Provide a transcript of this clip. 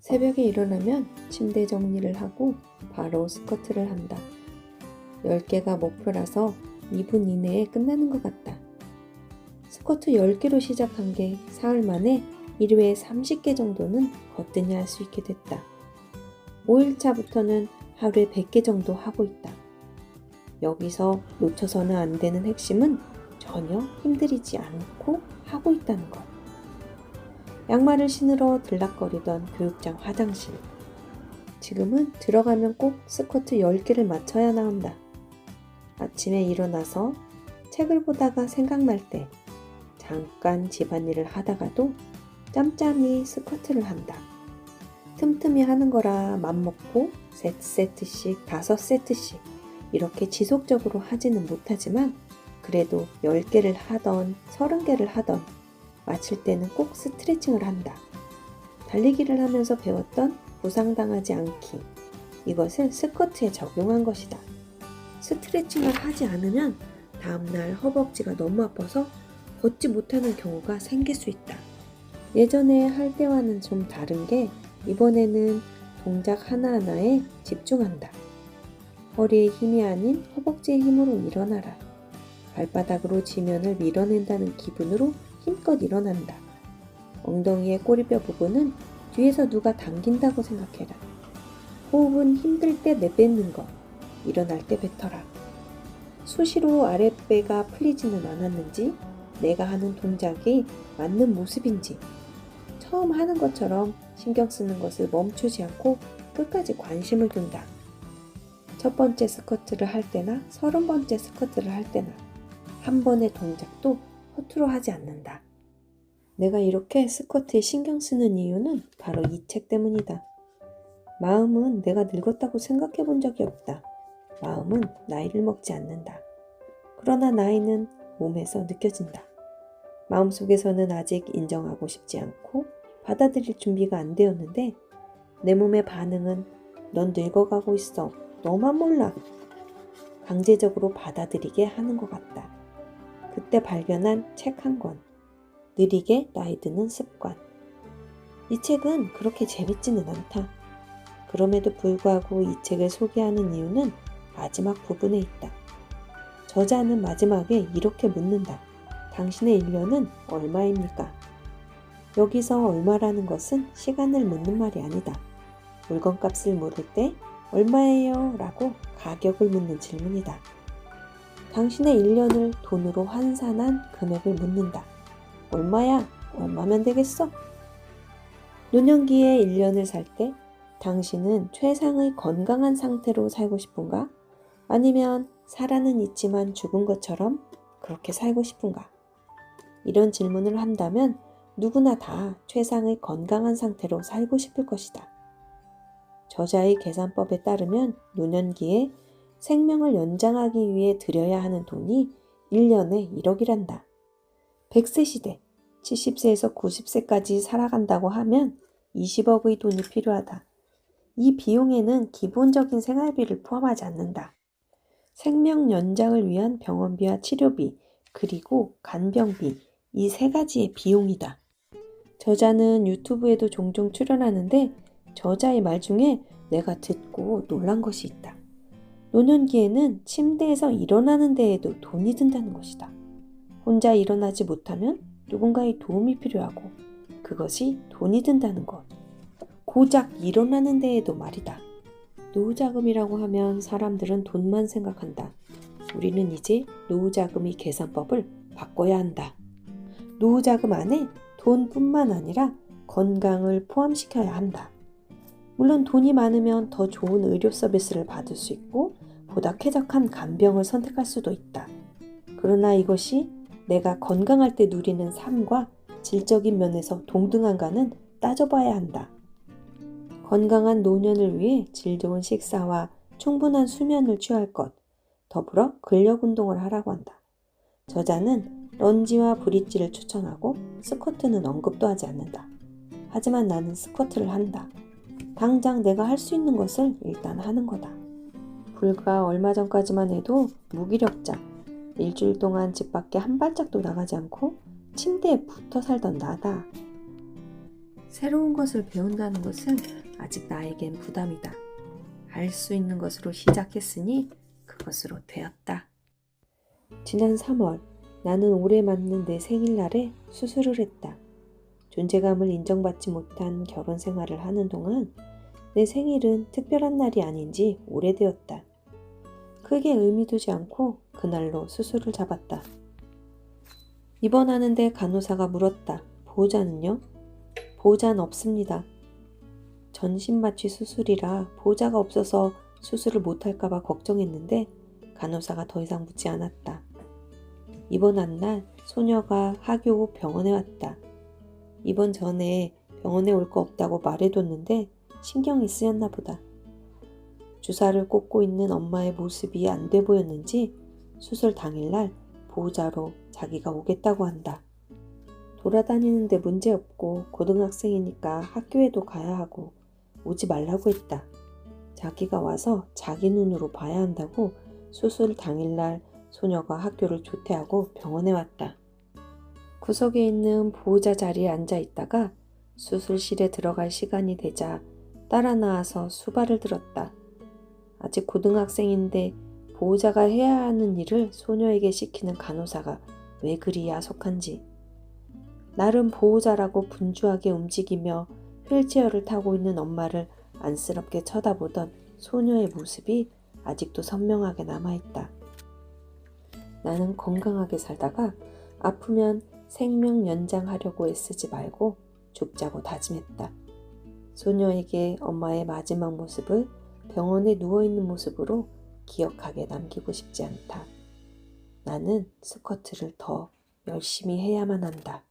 새벽에 일어나면 침대 정리를 하고 바로 스쿼트를 한다. 10개가 목표라서 2분 이내에 끝나는 것 같다. 스쿼트 10개로 시작한 게 사흘 만에 1회에 30개 정도는 거뜬히 할 수 있게 됐다. 5일차부터는 하루에 100개 정도 하고 있다. 여기서 놓쳐서는 안 되는 핵심은 전혀 힘들이지 않고 하고 있다는 것. 양말을 신으러 들락거리던 교육장 화장실. 지금은 들어가면 꼭 스쿼트 10개를 맞춰야 나온다. 아침에 일어나서 책을 보다가 생각날 때 잠깐 집안일을 하다가도 짬짬이 스쿼트를 한다. 틈틈이 하는 거라 맘먹고 세트씩 5세트씩 이렇게 지속적으로 하지는 못하지만 그래도 10개를 하던 30개를 하던 마칠 때는 꼭 스트레칭을 한다. 달리기를 하면서 배웠던 부상당하지 않기. 이것을 스쿼트에 적용한 것이다. 스트레칭을 하지 않으면 다음날 허벅지가 너무 아파서 걷지 못하는 경우가 생길 수 있다. 예전에 할 때와는 좀 다른 게 이번에는 동작 하나하나에 집중한다. 허리의 힘이 아닌 허벅지의 힘으로 일어나라. 발바닥으로 지면을 밀어낸다는 기분으로 힘껏 일어난다. 엉덩이의 꼬리뼈 부분은 뒤에서 누가 당긴다고 생각해라. 호흡은 힘들 때 내뱉는 것, 일어날 때 뱉어라. 수시로 아랫배가 풀리지는 않았는지, 내가 하는 동작이 맞는 모습인지, 처음 하는 것처럼 신경 쓰는 것을 멈추지 않고 끝까지 관심을 둔다. 첫 번째 스쿼트를 할 때나 30번째 스쿼트를 할 때나 한 번의 동작도 허투루 하지 않는다. 내가 이렇게 스쿼트에 신경 쓰는 이유는 바로 이 책 때문이다. 마음은 내가 늙었다고 생각해 본 적이 없다. 마음은 나이를 먹지 않는다. 그러나 나이는 몸에서 느껴진다. 마음속에서는 아직 인정하고 싶지 않고 받아들일 준비가 안 되었는데 내 몸의 반응은 넌 늙어가고 있어. 너만 몰라. 강제적으로 받아들이게 하는 것 같다. 그때 발견한 책 한 권. 느리게 나이 드는 습관. 이 책은 그렇게 재밌지는 않다. 그럼에도 불구하고 이 책을 소개하는 이유는 마지막 부분에 있다. 저자는 마지막에 이렇게 묻는다. 당신의 1년은 얼마입니까? 여기서 얼마라는 것은 시간을 묻는 말이 아니다. 물건값을 물을 때 얼마예요? 라고 가격을 묻는 질문이다. 당신의 1년을 돈으로 환산한 금액을 묻는다. 얼마야? 얼마면 되겠어? 노년기에 1년을 살 때 당신은 최상의 건강한 상태로 살고 싶은가? 아니면 살아는 있지만 죽은 것처럼 그렇게 살고 싶은가? 이런 질문을 한다면 누구나 다 최상의 건강한 상태로 살고 싶을 것이다. 저자의 계산법에 따르면 노년기에 생명을 연장하기 위해 들여야 하는 돈이 1년에 1억이란다. 100세 시대, 70세에서 90세까지 살아간다고 하면 20억의 돈이 필요하다. 이 비용에는 기본적인 생활비를 포함하지 않는다. 생명 연장을 위한 병원비와 치료비, 그리고 간병비, 이 3가지의 비용이다. 저자는 유튜브에도 종종 출연하는데 저자의 말 중에 내가 듣고 놀란 것이 있다. 노년기에는 침대에서 일어나는 데에도 돈이 든다는 것이다. 혼자 일어나지 못하면 누군가의 도움이 필요하고 그것이 돈이 든다는 것. 고작 일어나는 데에도 말이다. 노후자금이라고 하면 사람들은 돈만 생각한다. 우리는 이제 노후자금의 계산법을 바꿔야 한다. 노후자금 안에 돈뿐만 아니라 건강을 포함시켜야 한다. 물론 돈이 많으면 더 좋은 의료 서비스를 받을 수 있고 보다 쾌적한 간병을 선택할 수도 있다. 그러나 이것이 내가 건강할 때 누리는 삶과 질적인 면에서 동등한가는 따져봐야 한다. 건강한 노년을 위해 질 좋은 식사와 충분한 수면을 취할 것, 더불어 근력 운동을 하라고 한다. 저자는 런지와 브릿지를 추천하고 스쿼트는 언급도 하지 않는다. 하지만 나는 스쿼트를 한다. 당장 내가 할 수 있는 것을 일단 하는 거다. 불과 얼마 전까지만 해도 무기력자, 일주일 동안 집 밖에 한 발짝도 나가지 않고 침대에 붙어 살던 나다. 새로운 것을 배운다는 것은 아직 나에겐 부담이다. 할 수 있는 것으로 시작했으니 그것으로 되었다. 지난 3월, 나는 올해 맞는 내 생일날에 수술을 했다. 존재감을 인정받지 못한 결혼 생활을 하는 동안 내 생일은 특별한 날이 아닌지 오래되었다. 크게 의미 두지 않고 그날로 수술을 잡았다. 입원하는데 간호사가 물었다. 보호자는요? 보호자는 없습니다. 전신마취 수술이라 보호자가 없어서 수술을 못할까봐 걱정했는데 간호사가 더 이상 묻지 않았다. 입원한 날 소녀가 하교 후 병원에 왔다. 입원 전에 병원에 올 거 없다고 말해뒀는데 신경이 쓰였나 보다. 주사를 꽂고 있는 엄마의 모습이 안 돼 보였는지 수술 당일날 보호자로 자기가 오겠다고 한다. 돌아다니는데 문제없고 고등학생이니까 학교에도 가야 하고 오지 말라고 했다. 자기가 와서 자기 눈으로 봐야 한다고 수술 당일날 소녀가 학교를 조퇴하고 병원에 왔다. 구석에 있는 보호자 자리에 앉아 있다가 수술실에 들어갈 시간이 되자 따라 나와서 수발을 들었다. 아직 고등학생인데 보호자가 해야 하는 일을 소녀에게 시키는 간호사가 왜 그리 야속한지. 나름 보호자라고 분주하게 움직이며 휠체어를 타고 있는 엄마를 안쓰럽게 쳐다보던 소녀의 모습이 아직도 선명하게 남아있다. 나는 건강하게 살다가 아프면 생명 연장하려고 애쓰지 말고 죽자고 다짐했다. 소녀에게 엄마의 마지막 모습을 병원에 누워있는 모습으로 기억하게 남기고 싶지 않다. 나는 스쿼트를 더 열심히 해야만 한다.